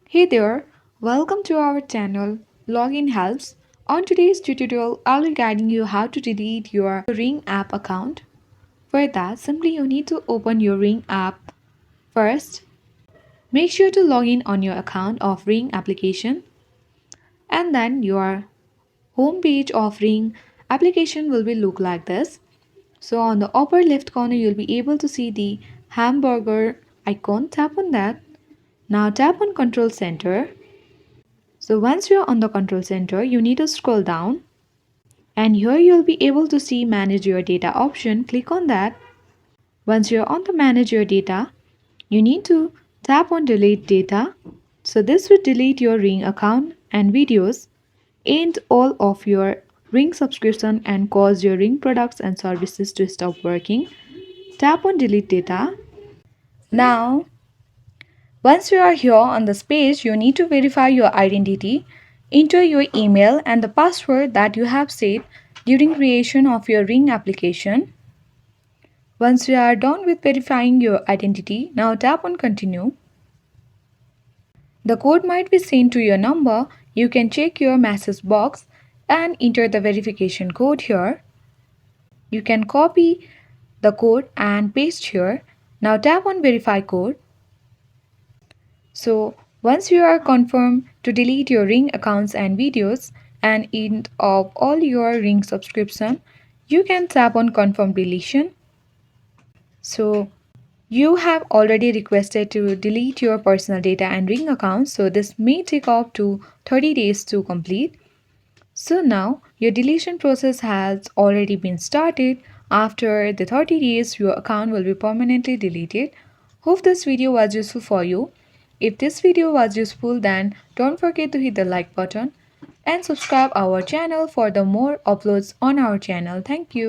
Hey there, welcome to our channel LoginHelps. On today's tutorial, I'll be guiding you how to delete your Ring app account. For that, simply you need to open your Ring app first. Make sure to log in on your account of Ring application and then your home page of Ring application will be look like this. So on the upper left corner, you'll be able to see the hamburger icon. Tap on that. Now tap on Control Center. So once you're on the control center, you need to scroll down and here you'll be able to see manage your data option. Click on that. Once you're on the manage your data, you need to tap on delete data. So this will delete your Ring account and videos and all of your Ring subscription and cause your Ring products and services to stop working. Tap on delete data. Now once you are here on this page, you need to verify your identity. Enter your email and the password that you have set during creation of your Ring application. Once you are done with verifying your identity, now tap on continue. The code might be sent to your number. You can check your message box and enter the verification code here. You can copy the code and paste here. Now tap on verify code. So once you are confirmed to delete your Ring accounts and videos and end of all your Ring subscription, you can tap on confirm deletion. So you have already requested to delete your personal data and Ring accounts, so this may take up to 30 days to complete. So now your deletion process has already been started. After the 30 days, your account will be permanently deleted. Hope this video was useful for you. If this video was useful, then don't forget to hit the like button and subscribe our channel for the more uploads on our channel. Thank you.